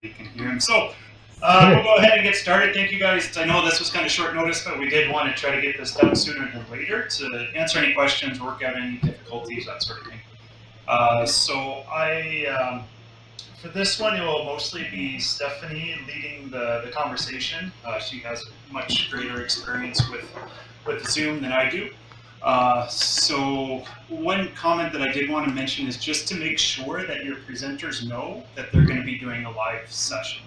You can hear him. So we'll go ahead and get started. Thank you guys. I know this was kind of short notice, but we did want to try to get this done sooner than later to answer any questions, work out any difficulties, that sort of thing. For this one, it will mostly be Stephanie leading the conversation. She has much greater experience with Zoom than I do. So one comment that I did want to mention is just to make sure that your presenters know that they're going to be doing a live session.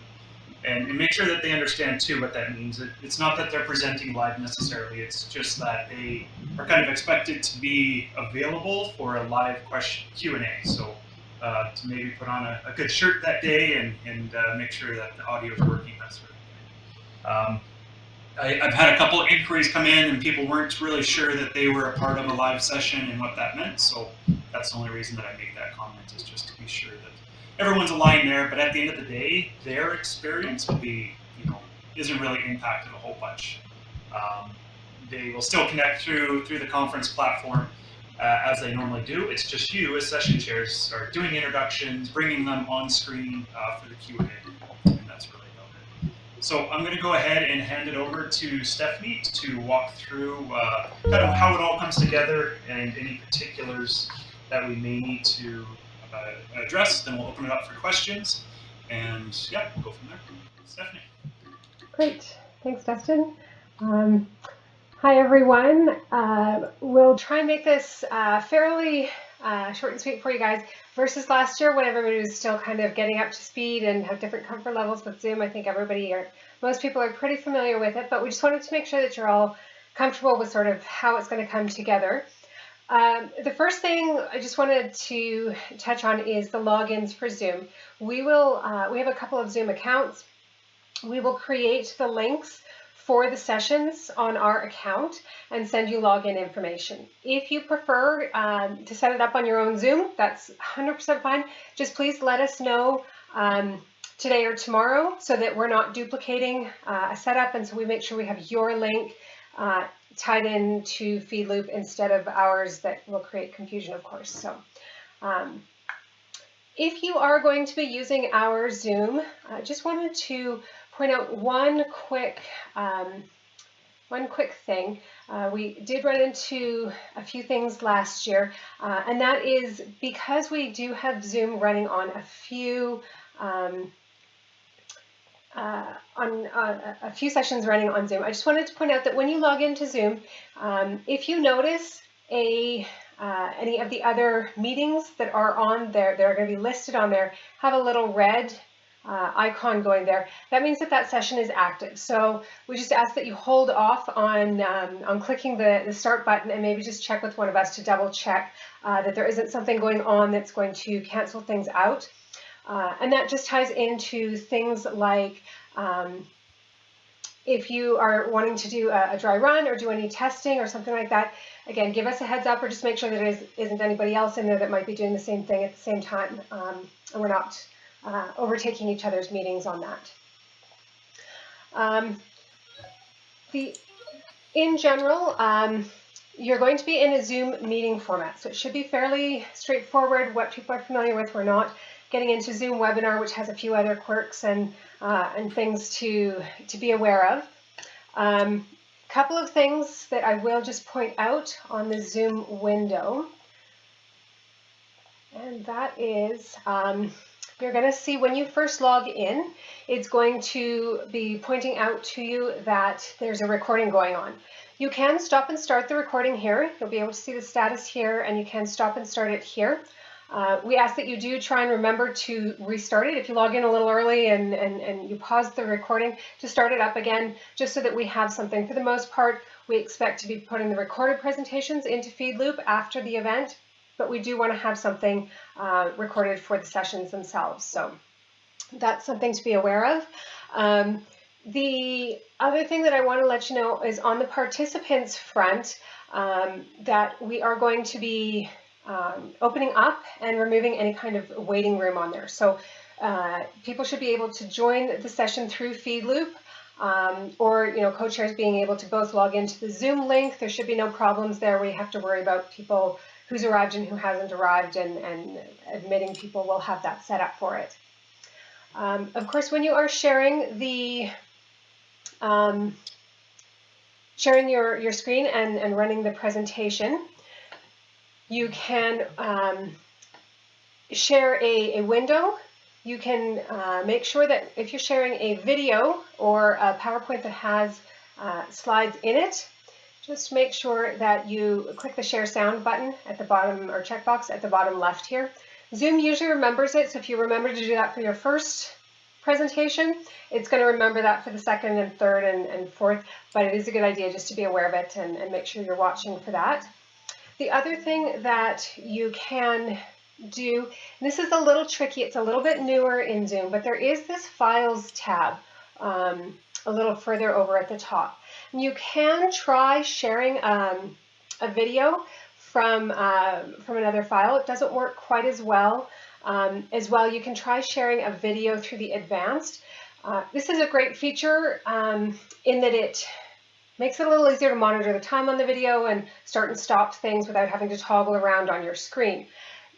And make sure that they understand too what that means. It's not that they're presenting live necessarily, it's just that they are kind of expected to be available for a live question Q&A. So to maybe put on a good shirt that day and make sure that the audio is working, that sort of thing. I've had a couple of inquiries come in and people weren't really sure that they were a part of a live session and what that meant. So that's the only reason that I make that comment, is just to be sure that everyone's aligned there. But at the end of the day, their experience will be, isn't really impacted a whole bunch. They will still connect through the conference platform as they normally do. It's just you as session chairs are doing introductions, bringing them on screen for the Q&A, and that's really about it. So I'm going to go ahead and hand it over to Stephanie to walk through kind of how it all comes together and any particulars that we may need to address. Then we'll open it up for questions, and yeah, we'll go from there. Stephanie. Great, thanks, Dustin. Hi, everyone. We'll try and make this fairly short and sweet for you guys versus last year when everybody was still kind of getting up to speed and have different comfort levels with Zoom. I think most people are pretty familiar with it, but we just wanted to make sure that you're all comfortable with sort of how it's going to come together. The first thing I just wanted to touch on is the logins for Zoom. We have a couple of Zoom accounts. We will create the links for the sessions on our account and send you login information. If you prefer to set it up on your own Zoom, that's 100% fine. Just please let us know today or tomorrow so that we're not duplicating a setup, and so we make sure we have your link tied into FeedLoop instead of ours. That will create confusion, of course. So if you are going to be using our Zoom, I just wanted to point out one quick thing. We did run into a few things last year, and that is because we do have Zoom running on a few sessions running on Zoom. I just wanted to point out that when you log into Zoom, if you notice any of the other meetings that are on there, that are going to be listed on there, have a little red icon going there, that means that session is active. So we just ask that you hold off on clicking the start button and maybe just check with one of us to double check that there isn't something going on that's going to cancel things out. And that just ties into things like if you are wanting to do a dry run or do any testing or something like that, again, give us a heads up, or just make sure that there isn't anybody else in there that might be doing the same thing at the same time, and we're not overtaking each other's meetings on that. In general, you're going to be in a Zoom meeting format, so it should be fairly straightforward what people are familiar with. We're not getting into Zoom webinar, which has a few other quirks and things to be aware of. Couple of things that I will just point out on the Zoom window, and that is you're going to see when you first log in, it's going to be pointing out to you that there's a recording going on. You can stop and start the recording here. You'll be able to see the status here, and you can stop and start it here. We ask that you do try and remember to restart it. If you log in a little early and you pause the recording, to start it up again, just so that we have something. For the most part, we expect to be putting the recorded presentations into FeedLoop after the event, but we do want to have something recorded for the sessions themselves. So that's something to be aware of. The other thing that I want to let you know is on the participants front, that we are going to be opening up and removing any kind of waiting room on there. So people should be able to join the session through FeedLoop, or co-chairs being able to both log into the Zoom link. There should be no problems there where you have to worry about people who's arrived and who hasn't arrived, and admitting people. Will have that set up for it. Of course, when you are sharing sharing your screen and running the presentation, you can share a window. You can make sure that if you're sharing a video or a PowerPoint that has slides in it, just make sure that you click the share sound button at the bottom, or checkbox at the bottom left here. Zoom usually remembers it, so if you remember to do that for your first presentation, it's going to remember that for the second and third and fourth, but it is a good idea just to be aware of it and make sure you're watching for that. The other thing that you can do, and this is a little tricky, it's a little bit newer in Zoom, but there is this Files tab a little further over at the top. And you can try sharing a video from another file. It doesn't work quite as well. You can try sharing a video through the advanced. This is a great feature in that it makes it a little easier to monitor the time on the video and start and stop things without having to toggle around on your screen.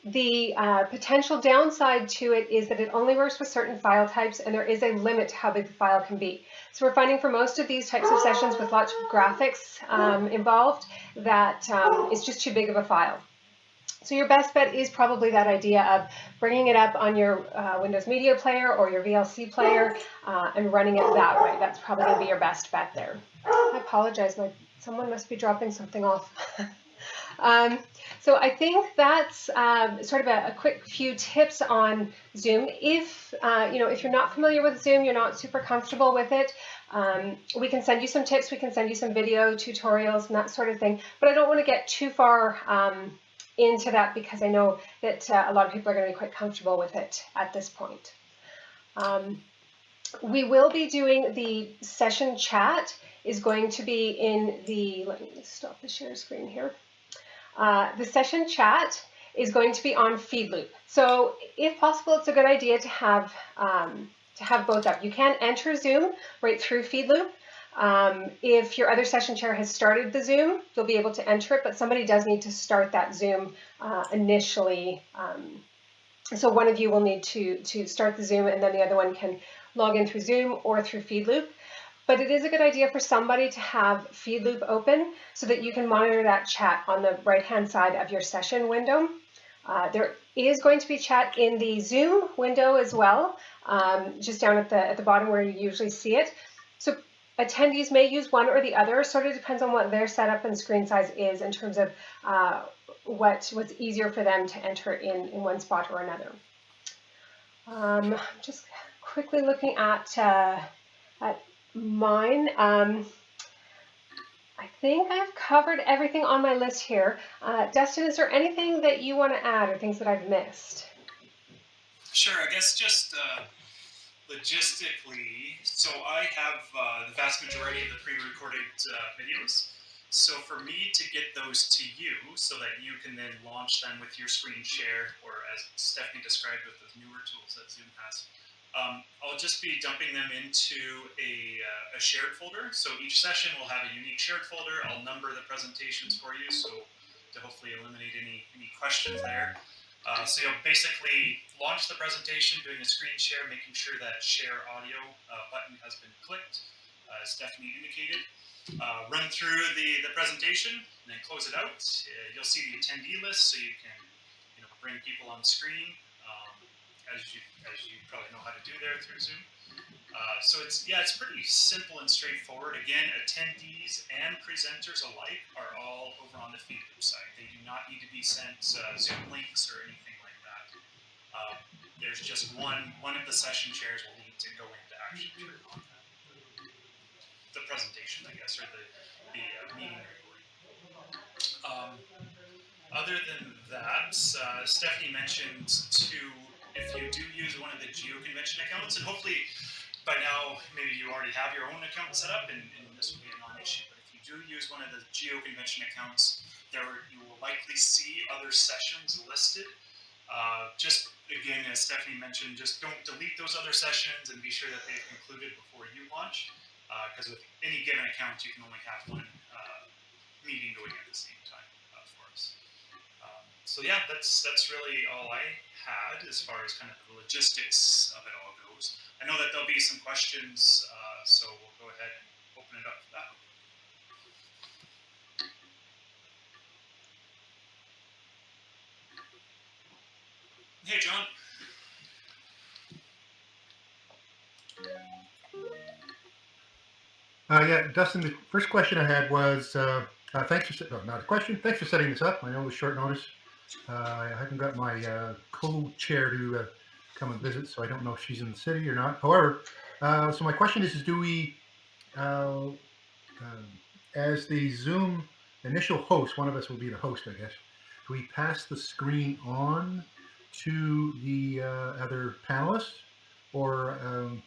The potential downside to it is that it only works with certain file types, and there is a limit to how big the file can be. So we're finding for most of these types of sessions with lots of graphics involved that it's just too big of a file. So your best bet is probably that idea of bringing it up on your Windows Media Player or your VLC player and running it that way. That's probably going to be your best bet there. I apologize, someone must be dropping something off. So I think that's sort of a quick few tips on Zoom. If if you're not familiar with Zoom, you're not super comfortable with it, we can send you some tips, we can send you some video tutorials and that sort of thing. But I don't want to get too far into that because I know that a lot of people are going to be quite comfortable with it at this point. We will be doing the session chat is going to be in the, let me stop the share screen here. The session chat is going to be on FeedLoop. So if possible, it's a good idea to have both up. You can enter Zoom right through FeedLoop. If your other session chair has started the Zoom, you'll be able to enter it, but somebody does need to start that Zoom initially. So one of you will need to start the Zoom, and then the other one can log in through Zoom or through FeedLoop. But it is a good idea for somebody to have FeedLoop open so that you can monitor that chat on the right-hand side of your session window. There is going to be chat in the Zoom window as well, just down at the bottom where you usually see it. So attendees may use one or the other, sort of depends on what their setup and screen size is in terms of what's easier for them to enter in one spot or another. Just quickly looking at mine. I think I've covered everything on my list here. Dustin, is there anything that you want to add or things that I've missed? Sure, I guess just logistically, so I have the vast majority of the pre-recorded videos. So for me to get those to you so that you can then launch them with your screen share, or as Stephanie described with the newer tools that Zoom has, I'll just be dumping them into a shared folder. So each session will have a unique shared folder. I'll number the presentations for you, so to hopefully eliminate any questions there. So you'll basically launch the presentation, doing a screen share, making sure that share audio button has been clicked, as Stephanie indicated. Run through the presentation and then close it out. You'll see the attendee list, so you can bring people on screen. As you probably know how to do there through Zoom. So it's pretty simple and straightforward. Again, attendees and presenters alike are all over on the FeedLoop side. They do not need to be sent Zoom links or anything like that. There's just one of the session chairs will need to go into actually turn on the presentation, I guess, or the meeting recording. Other than that, Stephanie mentioned if you do use one of the GeoConvention accounts, and hopefully by now maybe you already have your own account set up, and this will be a non-issue, but if you do use one of the GeoConvention accounts, you will likely see other sessions listed. Just again, as Stephanie mentioned, just don't delete those other sessions and be sure that they've concluded before you launch, because with any given account you can only have one meeting going at the same time for us. So yeah, that's really all I had as far as kind of the logistics of it all goes. goes. I know that there'll be some questions, so we'll go ahead and open it up for that. Hey, John. Yeah, Dustin, the first question I had was, thanks for, no, not a question, thanks for setting this up. I know it was short notice. I haven't got my co-chair to come and visit, so I don't know if she's in the city or not. However, so my question is do we, as the Zoom initial host, one of us will be the host, I guess, do we pass the screen on to the other panelists? Or I'm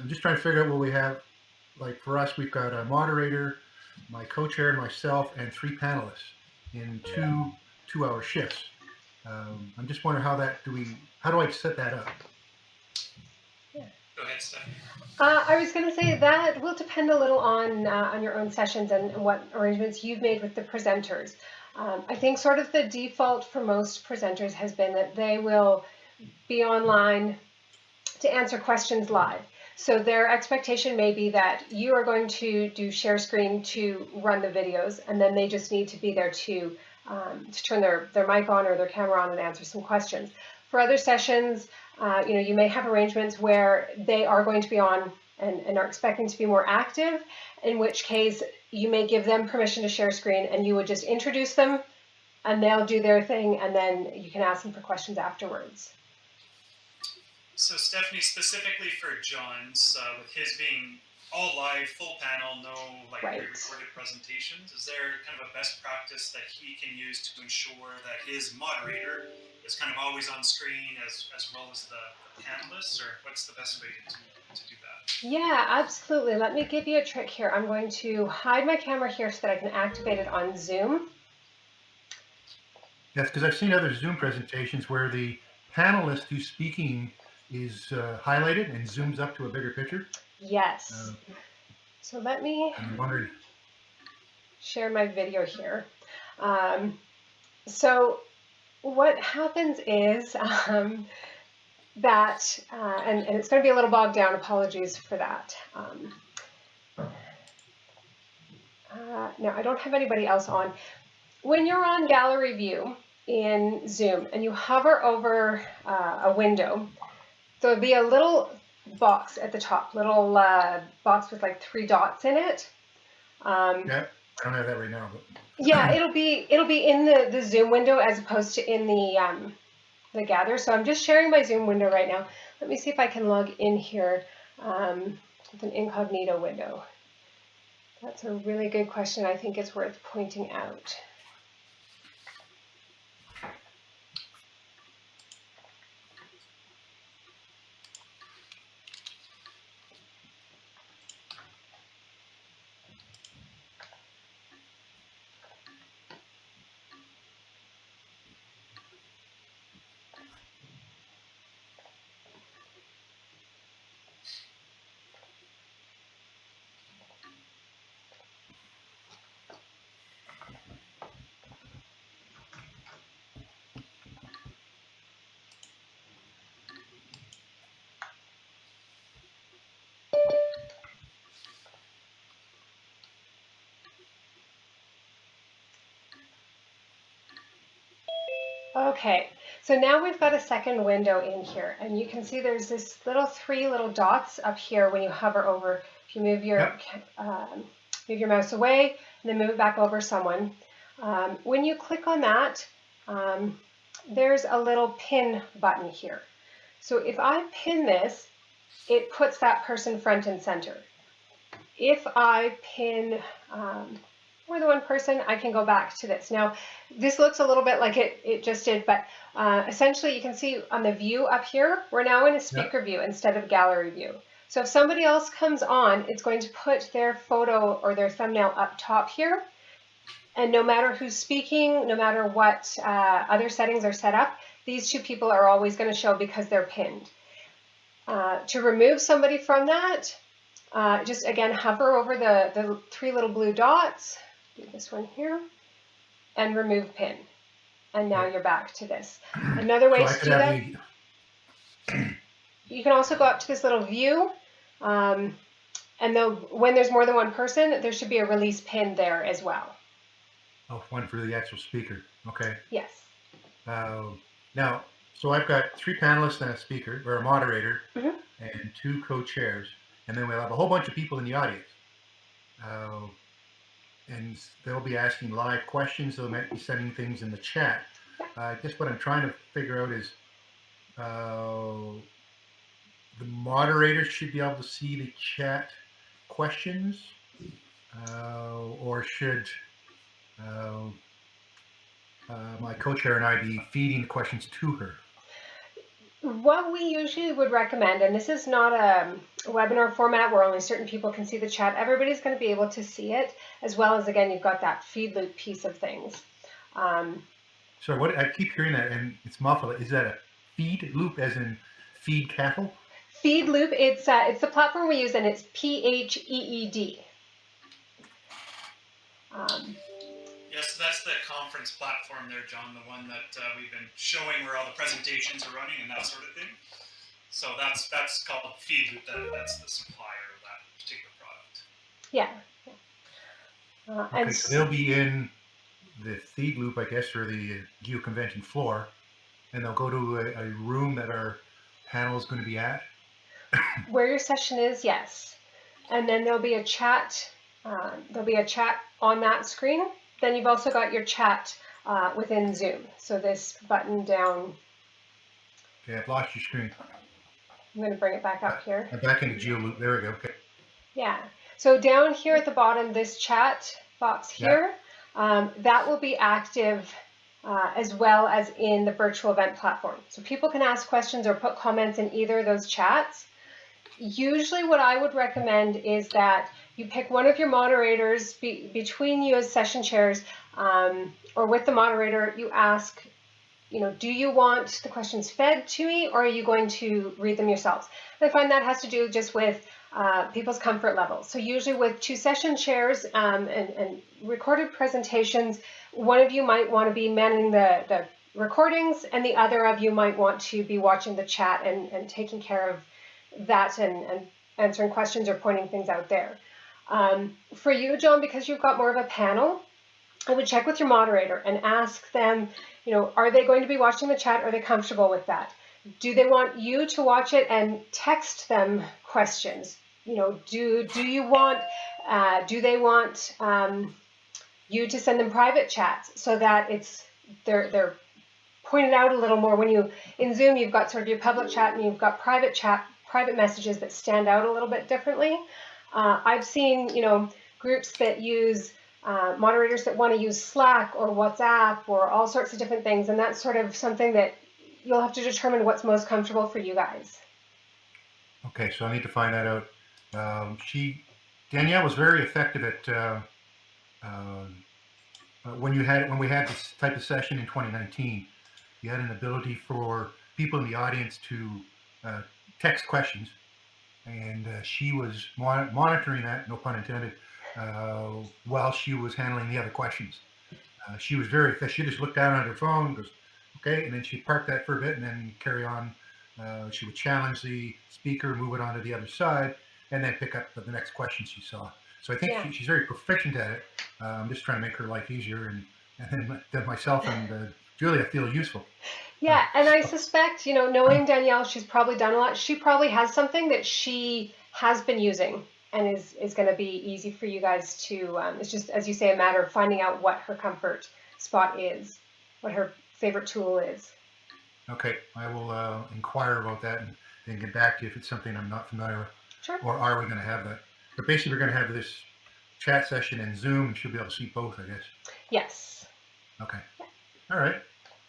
just trying to figure out what we have. Like for us, we've got a moderator, my co-chair, and myself, and 3 panelists in 2-hour shifts. I'm just wondering how do I set that up? Go ahead, Stephanie. I was going to say that will depend a little on your own sessions and what arrangements you've made with the presenters. I think sort of the default for most presenters has been that they will be online to answer questions live. So their expectation may be that you are going to do share screen to run the videos, and then they just need to be there to turn their mic on or their camera on and answer some questions. For other sessions, you may have arrangements where they are going to be on and are expecting to be more active, in which case you may give them permission to share screen and you would just introduce them and they'll do their thing, and then you can ask them for questions afterwards. So Stephanie, specifically for John's, with his being all live, full panel, no pre-recorded presentations, is there kind of a best practice that he can use to ensure that his moderator is kind of always on screen as well as the panelists, or what's the best way to do that? Yeah, absolutely. Let me give you a trick here. I'm going to hide my camera here so that I can activate it on Zoom. Yes, because I've seen other Zoom presentations where the panelist who's speaking is highlighted and zooms up to a bigger picture. Yes. So let me share my video here. So what happens is that, and it's going to be a little bogged down, apologies for that. Now, I don't have anybody else on. When you're on gallery view in Zoom and you hover over a window, there'll be a little box at the top, little box with like 3 dots in it. Yeah, I don't have that right now. But. Yeah, it'll be in the Zoom window as opposed to in the Gather. So I'm just sharing my Zoom window right now. Let me see if I can log in here with an incognito window. That's a really good question. I think it's worth pointing out. Okay, so now we've got a second window in here, and you can see there's this 3 little dots up here when you hover over. If you move your mouse away and then move it back over someone, when you click on that, there's a little pin button here. So if I pin this, it puts that person front and center. If I pin more than one person, I can go back to this. Now, this looks a little bit like it just did, but essentially you can see on the view up here, we're now in a speaker view instead of gallery view. So if somebody else comes on, it's going to put their photo or their thumbnail up top here. And no matter who's speaking, no matter what other settings are set up, these 2 people are always going to show because they're pinned. To remove somebody from that, just again hover over the 3 little blue dots, do this one here, and remove pin. And now you're back to this. Another way to do that. you can also go up to this little view, and when there's more than one person, there should be a release pin there as well. Oh, one for the actual speaker. Okay. Yes. Now, so I've got 3 panelists and a speaker, or a moderator, Mhm. and 2 co-chairs, and then we'll have a whole bunch of people in the audience. And they'll be asking live questions. They might be sending things in the chat. I guess what I'm trying to figure out is the moderator should be able to see the chat questions, or should my co-chair and I be feeding the questions to her? What we usually would recommend, and this is not a webinar format where only certain people can see the chat, everybody's going to be able to see it, as well as, again, you've got that feed loop piece of things. So what I keep hearing that, and it's muffled. Is that a feed loop, as in feed cattle? Feed loop, it's the platform we use, and it's PHEED. Yes, that's the conference platform there, John, the one that we've been showing where all the presentations are running and that sort of thing. So that's called feed loop. That's the supplier of that particular product. Yeah. Okay, And so they'll be in the feed loop, I guess, or the GeoConvention floor, and they'll go to a room that our panel is going to be at. where your session is, yes. And then there'll be a chat. There'll be a chat on that screen. Then you've also got your chat within Zoom. So this button down. Okay, I've lost your screen. I'm going to bring it back up here. I'm back in the Geo loop. There we go. Okay. Yeah. So down here at the bottom, this chat box here, that will be active as well as in the virtual event platform. So people can ask questions or put comments in either of those chats. Usually what I would recommend is that you pick one of your moderators between you as session chairs, or with the moderator, you ask, do you want the questions fed to me, or are you going to read them yourselves? And I find that has to do just with people's comfort level. So usually with 2 session chairs and recorded presentations, one of you might want to be manning the recordings, and the other of you might want to be watching the chat and taking care of that and answering questions or pointing things out there. For you, John, because you've got more of a panel, I would check with your moderator and ask them, are they going to be watching the chat? Are they comfortable with that? Do they want you to watch it and text them questions? Do they want you to send them private chats so that they're pointed out a little more? When in Zoom, you've got sort of your public chat and you've got private messages that stand out a little bit differently. I've seen, groups that use moderators that want to use Slack or WhatsApp or all sorts of different things, and that's sort of something that you'll have to determine what's most comfortable for you guys. Okay, so I need to find that out. Danielle was very effective at when we had this type of session in 2019. You had an ability for people in the audience to text questions, and she was monitoring that, no pun intended, while she was handling the other questions. She was very efficient. She just looked down at her phone, goes, okay, and then she'd park that for a bit and then carry on. She would challenge the speaker, move it on to the other side, and then pick up the next question she saw. So I think she's very proficient at it. I'm just trying to make her life easier, and then myself and Julia feel useful. Yeah, and I suspect, knowing Danielle, she's probably done a lot. She probably has something that she has been using and is going to be easy for you guys to, it's just, as you say, a matter of finding out what her comfort spot is, what her favorite tool is. Okay, I will inquire about that and then get back to you if it's something I'm not familiar with. Sure. Or are we going to have that? But basically, we're going to have this chat session in Zoom, and she'll be able to see both, I guess. Yes. Okay. All right.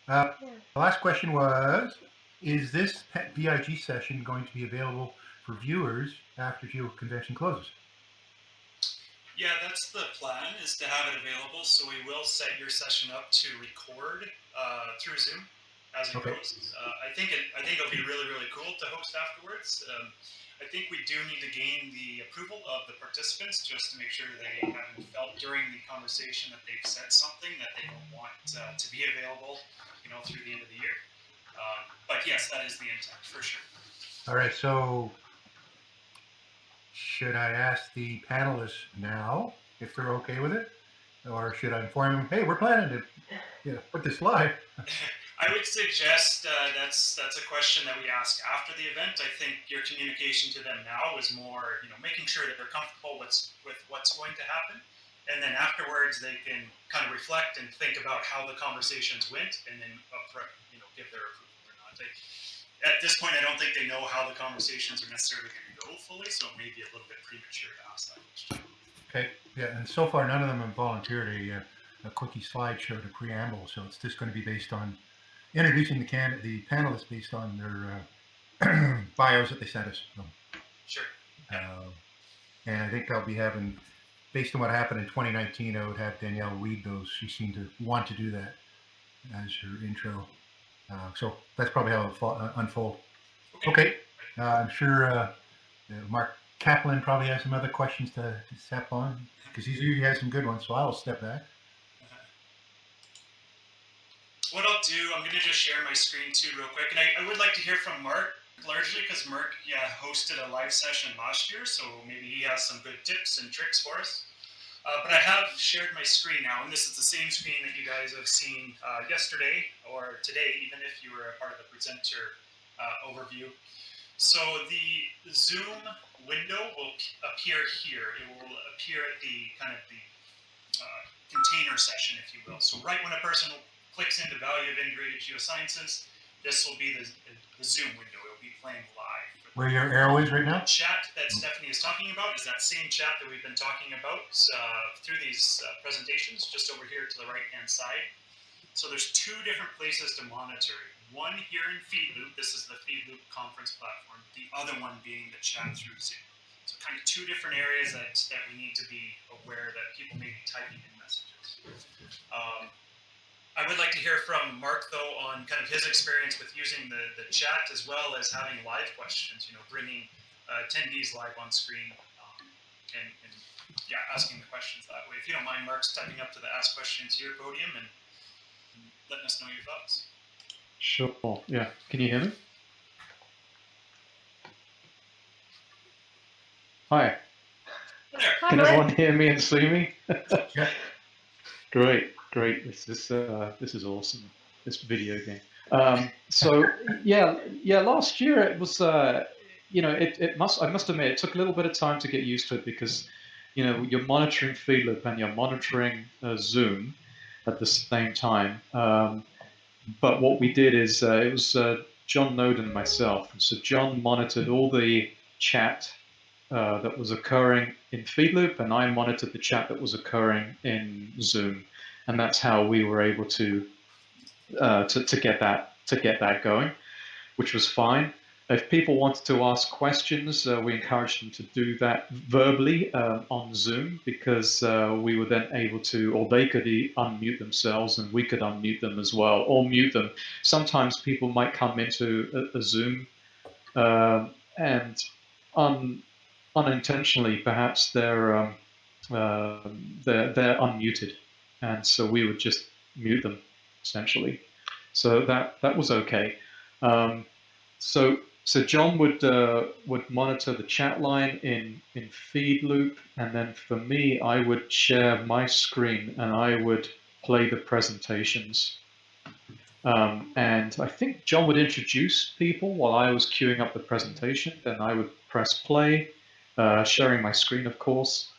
The last question was, is this VIG session going to be available for viewers after GeoConvention closes? Yeah, that's the plan, is to have it available. So we will set your session up to record through Zoom as it goes. I think it'll be really, really cool to host afterwards. I think we do need to gain the approval of the participants just to make sure they haven't felt during the conversation that they've said something that they don't want to be available, through the end of the year. But yes, that is the intent for sure. All right, so should I ask the panelists now if they're okay with it? Or should I inform them, hey, we're planning to put this live? I would suggest that's a question that we ask after the event. I think your communication to them now is more, making sure that they're comfortable with what's going to happen, and then afterwards they can kind of reflect and think about how the conversations went, and then give their approval or not. At this point, I don't think they know how the conversations are necessarily going to go fully, so it may be a little bit premature to ask that question. Okay, yeah, and so far none of them have volunteered a quickie slideshow to preamble, so it's just going to be based on introducing the panelists based on their bios that they sent us. So, Sure. and I think I'll be having, based on what happened in 2019, I would have Danielle read those. She seemed to want to do that as her intro. So that's probably how it'll unfold. Okay. I'm sure Mark Kaplan probably has some other questions to step on, because he usually has some good ones, so I'll step back. What I'll do, I'm going to just share my screen too real quick, and I would like to hear from Mark, largely because Mark hosted a live session last year, so maybe he has some good tips and tricks for us. But I have shared my screen now, and this is the same screen that you guys have seen yesterday or today, even if you were a part of the presenter overview. So the Zoom window will appear here. It will appear at the kind of the container session, if you will. So right when a person clicks into Value of Integrated Geosciences, this will be the Zoom window. It will be playing live. Where your arrow is right now? The chat that Stephanie is talking about is that same chat that we've been talking about through these presentations, just over here to the right-hand side. So there's two different places to monitor. One here in FeedLoop, this is the FeedLoop conference platform. The other one being the chat through Zoom. So kind of two different areas that we need to be aware that people may be typing in messages. I would like to hear from Mark, though, on kind of his experience with using the chat as well as having live questions, bringing attendees live on screen and asking the questions that way. If you don't mind, Mark, stepping up to the Ask Questions Here podium and letting us know your thoughts. Sure, yeah. Can you hear me? Hi. There. Can everyone hear me and see me? Yeah. Great. This is awesome. This video game. So last year it was, I must admit, it took a little bit of time to get used to it because, you're monitoring FeedLoop and you're monitoring Zoom at the same time. But what we did is it was John Node and myself. So John monitored all the chat that was occurring in FeedLoop, and I monitored the chat that was occurring in Zoom, and that's how we were able to get that going, which was fine. If people wanted to ask questions, we encouraged them to do that verbally on Zoom, because we were then able to, or they could unmute themselves and we could unmute them as well, or mute them. Sometimes people might come into a Zoom and unintentionally, perhaps they're unmuted, and so we would just mute them essentially. So that was okay. So John would monitor the chat line in FeedLoop, and then for me, I would share my screen and I would play the presentations. And I think John would introduce people while I was queuing up the presentation. Then I would press play, sharing my screen, of course,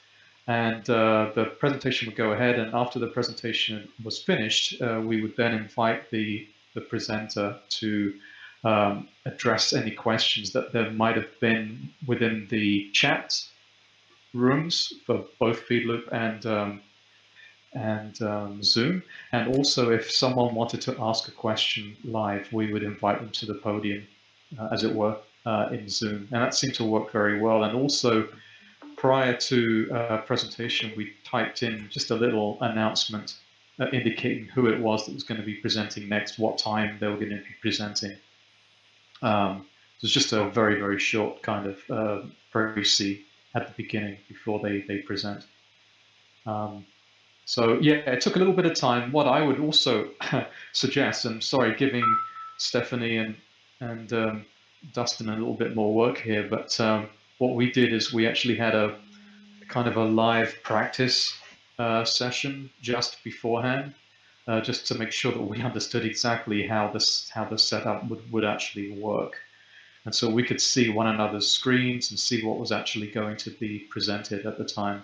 and the presentation would go ahead. And after the presentation was finished, we would then invite the presenter to address any questions that there might have been within the chat rooms for both FeedLoop and Zoom. And also, if someone wanted to ask a question live, we would invite them to the podium, as it were, in Zoom. And that seemed to work very well. And also, prior to presentation, we typed in just a little announcement indicating who it was that was going to be presenting next, what time they were going to be presenting. It was just a very, very short kind of pre-see at the beginning before they present. So yeah, it took a little bit of time. What I would also suggest, and sorry, giving Stephanie and Dustin a little bit more work here, but what we did is we actually had a kind of a live practice session just beforehand, just to make sure that we understood exactly how the setup would actually work. And so we could see one another's screens and see what was actually going to be presented at the time.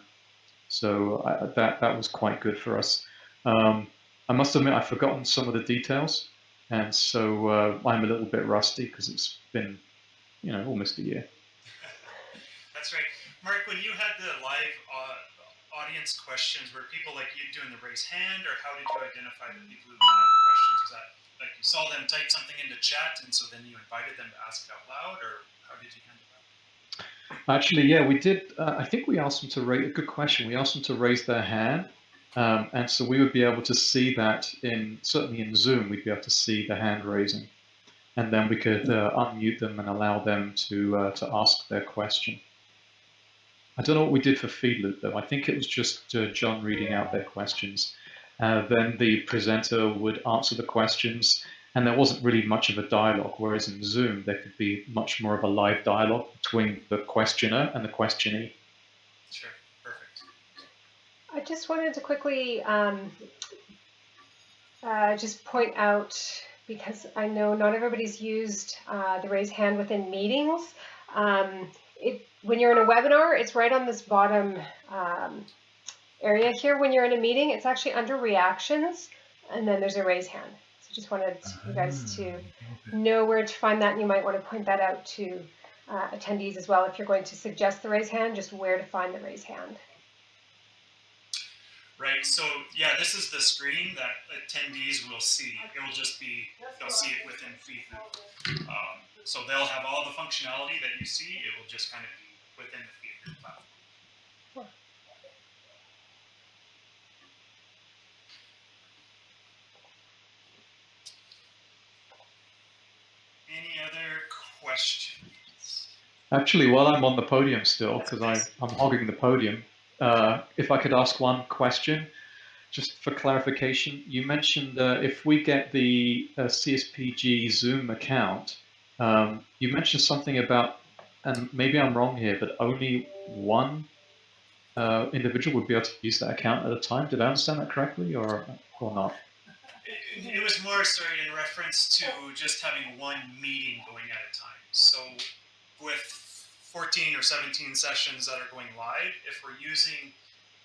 So that was quite good for us. I must admit I've forgotten some of the details, and so I'm a little bit rusty because it's been, almost a year. That's right. Mark, when you had the live audience questions, were people like you doing the raise hand, or how did you identify the people who had questions? Was that like you saw them type something into chat, and so then you invited them to ask it out loud, or how did you handle that? Actually, yeah, we did. I think we asked them to raise. Good question. We asked them to raise their hand, and so we would be able to see that certainly in Zoom, we'd be able to see the hand raising, and then we could unmute them and allow them to ask their question. I don't know what we did for Feedloop though. I think it was just John reading out their questions. Then the presenter would answer the questions, and there wasn't really much of a dialogue, whereas in Zoom, there could be much more of a live dialogue between the questioner and the questionee. Sure, perfect. I just wanted to quickly just point out, because I know not everybody's used the raise hand within meetings. When you're in a webinar, it's right on this bottom area here. When you're in a meeting, it's actually under reactions, and then there's a raise hand. So just wanted you guys to know where to find that, and you might want to point that out to attendees as well. If you're going to suggest the raise hand, just where to find the raise hand. Right, so yeah, this is the screen that attendees will see. It will just be, they'll see it within Feedloop. So they'll have all the functionality that you see, it will just kind of be within the Feedloop platform. Any other questions? Actually, while I'm on the podium still, because I'm hogging the podium, if I could ask one question, just for clarification, you mentioned if we get the CSPG Zoom account, you mentioned something about, and maybe I'm wrong here, but only one individual would be able to use that account at a time. Did I understand that correctly, or not? It was more, sorry, in reference to just having one meeting going at a time. So with 14 or 17 sessions that are going live, if we're using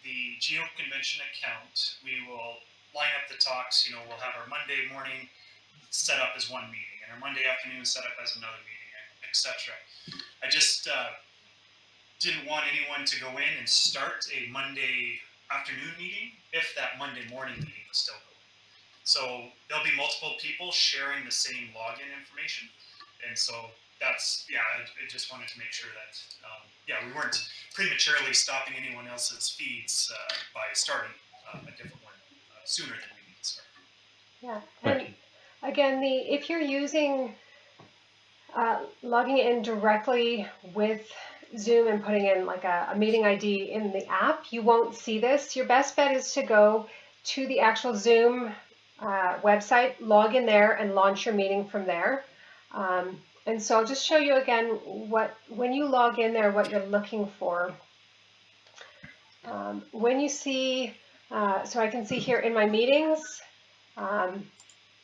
the GeoConvention account, we will line up the talks. We'll have our Monday morning set up as one meeting, and our Monday afternoon set up as another meeting, etc. I just didn't want anyone to go in and start a Monday afternoon meeting if that Monday morning meeting was still going. So there'll be multiple people sharing the same login information, and so that's, I just wanted to make sure that we weren't prematurely stopping anyone else's feeds by starting a different one sooner than we need to start. Yeah, and again, if you're using logging in directly with Zoom and putting in like a meeting ID in the app, you won't see this. Your best bet is to go to the actual Zoom website, log in there, and launch your meeting from there. And so I'll just show you again when you log in there, what you're looking for. When you see, so I can see here in my meetings,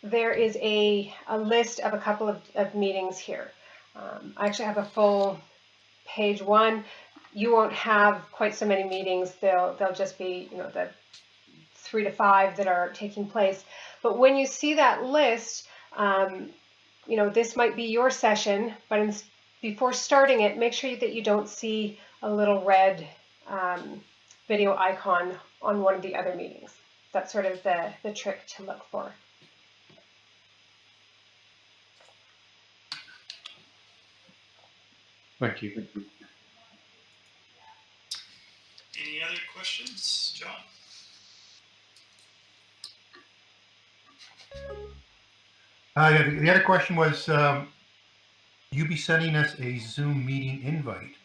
there is a list of a couple of meetings here. I actually have a full page one. You won't have quite so many meetings. They'll just be, the 3 to 5 that are taking place. But when you see that list, this might be your session, but before starting it, make sure that you don't see a little red video icon on one of the other meetings. That's sort of the trick to look for. Thank you. Any other questions, John? The other question was, you be sending us a Zoom meeting invite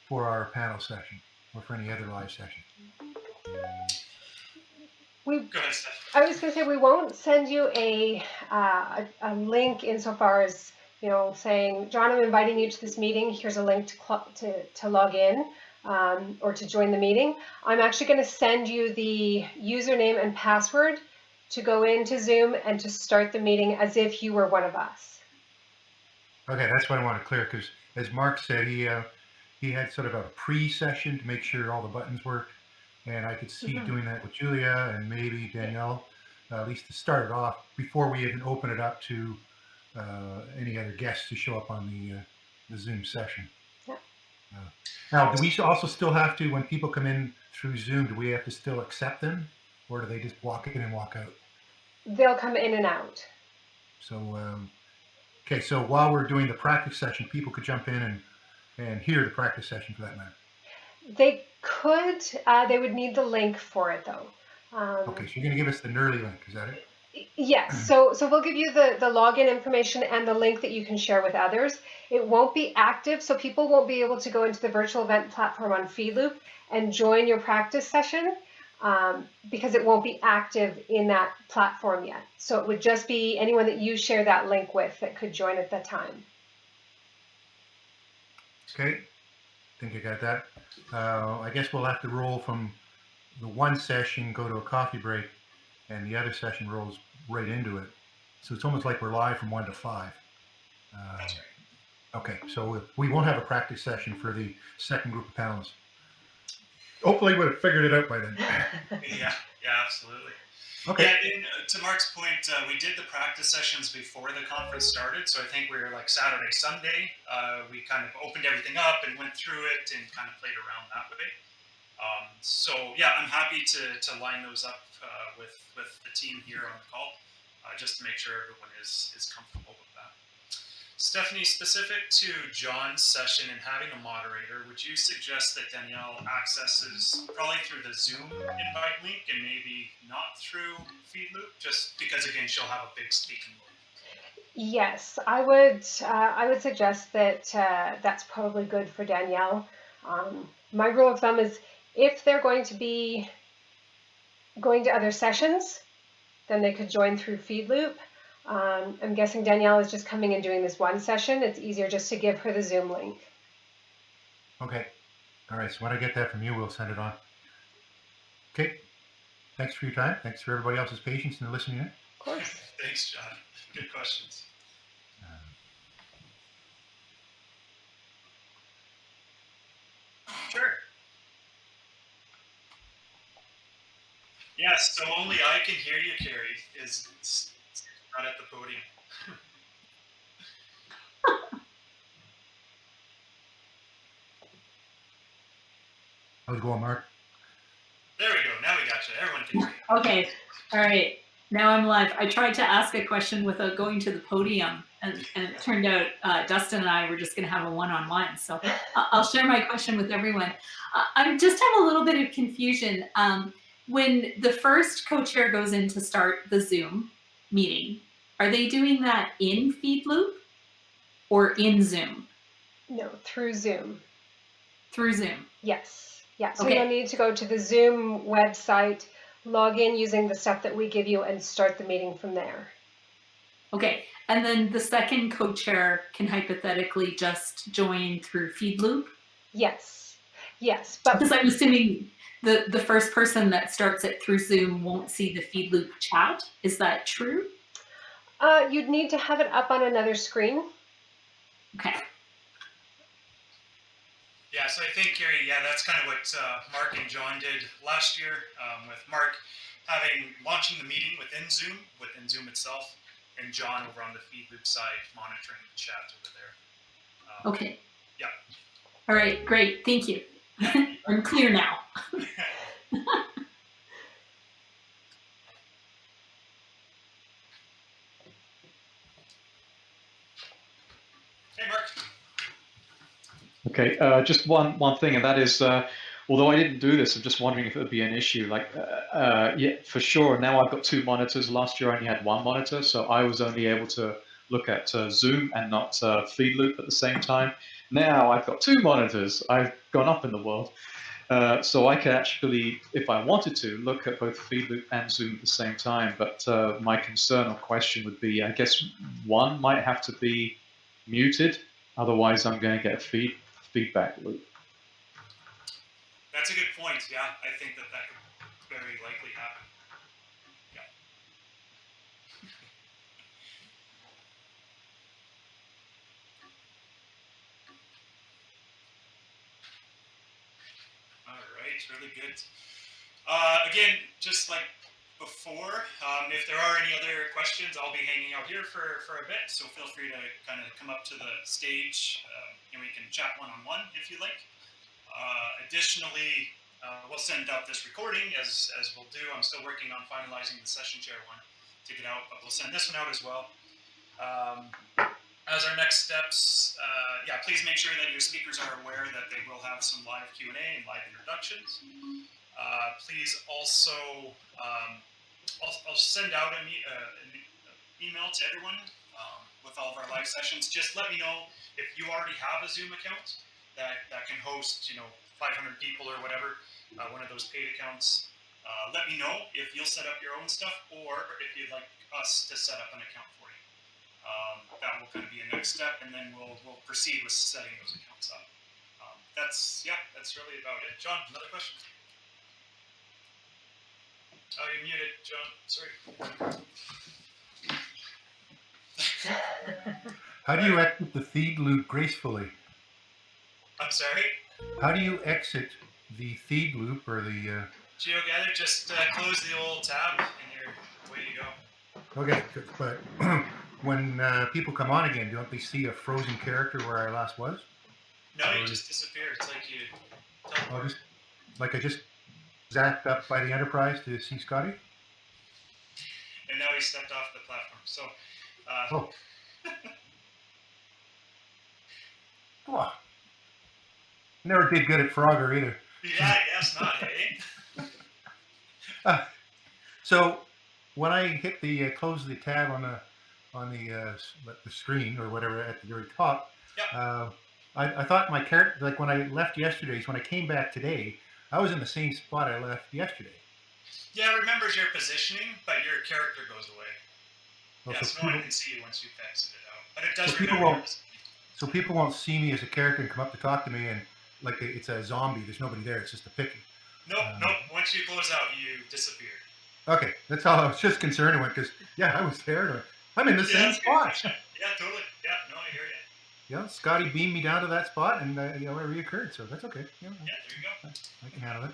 for our panel session or for any other live session? Go ahead, Steph. I was going to say we won't send you a link insofar as saying, John, I'm inviting you to this meeting. Here's a link to log in or to join the meeting. I'm actually going to send you the username and password to go into Zoom and to start the meeting as if you were one of us. Okay, that's what I want to clear, because as Mark said, he had sort of a pre-session to make sure all the buttons worked, and I could see doing that with Julia and maybe Danielle, at least to start it off before we even open it up to any other guests to show up on the Zoom session. Yeah. Now, do we also still have to, when people come in through Zoom, do we have to still accept them, or do they just walk in and walk out? They'll come in and out. So, okay, so while we're doing the practice session, people could jump in and hear the practice session for that matter. They could, they would need the link for it though. Okay, so you're going to give us the NERLY link, is that it? Yes, so we'll give you the login information and the link that you can share with others. It won't be active, so people won't be able to go into the virtual event platform on FeedLoop and join your practice session because it won't be active in that platform yet. So it would just be anyone that you share that link with that could join at that time. Okay, I think I got that. I guess we'll have to roll from the one session, go to a coffee break, and the other session rolls right into it. So it's almost like we're live from 1 to 5. That's right. Okay, so we won't have a practice session for the second group of panelists. Hopefully we'll have figured it out by then. Yeah, absolutely. Okay. Yeah, to Mark's point, we did the practice sessions before the conference started, so I think we were like Saturday, Sunday. We kind of opened everything up and went through it and kind of played around that way. So yeah, I'm happy to line those up with the team here on the call, just to make sure everyone is comfortable with that. Stephanie, specific to John's session and having a moderator, would you suggest that Danielle accesses probably through the Zoom invite link and maybe not through FeedLoop, just because again she'll have a big speaking role? Yes, I would suggest that that's probably good for Danielle. My rule of thumb is if they're going to be going to other sessions, then they could join through FeedLoop. I'm guessing Danielle is just coming and doing this one session. It's easier just to give her the Zoom link. Okay. All right. So when I get that from you, we'll send it on. Okay. Thanks for your time. Thanks for everybody else's patience and listening in. Of course. Thanks, John. Good questions. Sure. Yes, so only I can hear you, Carrie, is not at the podium. How's it going, Mark? There we go. Now we got you. Everyone can hear you. Okay. All right. Now I'm live. I tried to ask a question without going to the podium, and it turned out Dustin and I were just going to have a one-on-one. So I'll share my question with everyone. I just have a little bit of confusion. When the first co-chair goes in to start the Zoom meeting, are they doing that in FeedLoop or in Zoom? No, through Zoom. Through Zoom. Yes. Yeah. So Okay. you'll need to go to the Zoom website, log in using the stuff that we give you, and start the meeting from there. Okay. And then the second co-chair can hypothetically just join through FeedLoop? Yes. Yes. But Because I'm assuming the first person that starts it through Zoom won't see the FeedLoop chat. Is that true? you'd need to have it up on another screen. Okay. Yeah, so I think, Carrie, that's kind of what Mark and John did last year, with Mark launching the meeting within Zoom itself, and John over on the FeedLoop side monitoring the chat over there. Okay. Yeah. All right, great. Thank you. I'm clear now. Hey, Mark. Okay, just one thing, and that is, although I didn't do this, I'm just wondering if it would be an issue. Like, yeah, for sure. Now I've got two monitors. Last year I only had one monitor, so I was only able to look at Zoom and not FeedLoop at the same time. Now I've got two monitors. I've gone up in the world. So I can actually, if I wanted to, look at both FeedLoop and Zoom at the same time. But my concern or question would be, I guess one might have to be muted. Otherwise, I'm going to get a feedback loop. That's a good point. Yeah, I think that could very likely happen. Yeah. All right, really good. Again, just like before, if there are any other questions, I'll be hanging out here for a bit, so feel free to kind of come up to the stage and we can chat one-on-one if you like. Additionally, we'll send out this recording as we'll do. I'm still working on finalizing the session chair one to get out, but we'll send this one out as well. As our next steps, yeah, please make sure that your speakers are aware that they will have some live Q&A and live introductions. Please also, I'll send out an email to everyone with all of our live sessions. Just let me know if you already have a Zoom account that can host, 500 people or whatever, one of those paid accounts. Let me know if you'll set up your own stuff or if you'd like us to set up an account for you. That will kind of be a next step, and then we'll proceed with setting those accounts up. That's really about it. John, another question? Oh, you're muted, John. Sorry. How do you exit the feed loop gracefully? I'm sorry? How do you exit the feed loop or the... GeoGather, just close the old tab and you're away you go. Okay, but when people come on again, don't they see a frozen character where I last was? No, you just disappear. It's like you teleport. I just zapped up by the Enterprise to see Scotty? And now he stepped off the platform. So, Oh. Oh. Never did good at Frogger either. Yeah, I guess not, hey? So when I hit the close the tab on the screen or whatever at the very top, Yep. I thought my character, like when I left yesterday, so when I came back today, I was in the same spot I left yesterday. Yeah, it remembers your positioning, but your character goes away. Well, yeah, so so people, no one can see you once you've exited out. But it does so people remember. so people won't see me as a character and come up to talk to me and like it's a zombie. There's nobody there. It's just a picking. Nope. Once you close out, you disappear. Okay, that's all I was just concerned with because I was there. I'm in the same spot. Yeah, totally. Yeah, no, I hear you. Yeah, Scotty beamed me down to that spot, and it reoccurred, so that's okay. Yeah, there you go. I can handle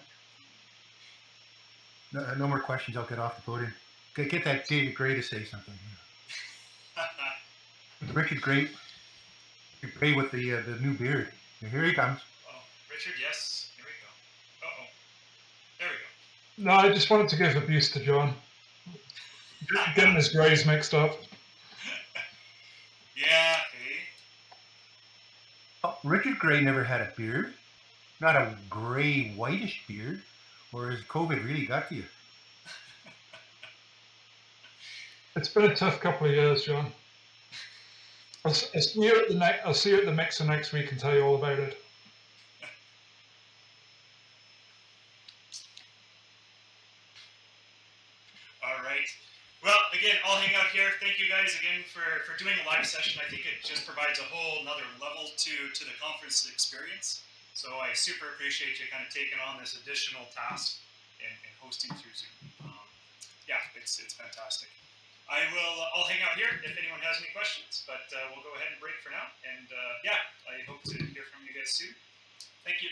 it. No more questions. I'll get off the podium. Get that David Gray to say something. Richard Gray with the new beard. Here he comes. Oh, Richard, yes. Here we go. Uh-oh. There we go. No, I just wanted to give abuse to John. Getting his greys mixed up. Yeah, hey. Oh, Richard Gray never had a beard. Not a gray, whitish beard. Or has COVID really got to you? It's been a tough couple of years, John. I'll see you at the mixer next week and tell you all about it. All right. Well, again, I'll hang out here. Thank you guys again for doing a live session. I think it just provides a whole another level to the conference experience. So I super appreciate you kind of taking on this additional task and hosting through Zoom. Yeah, it's fantastic. I'll hang out here if anyone has any questions, but we'll go ahead and break for now. And yeah, I hope to hear from you guys soon. Thank you.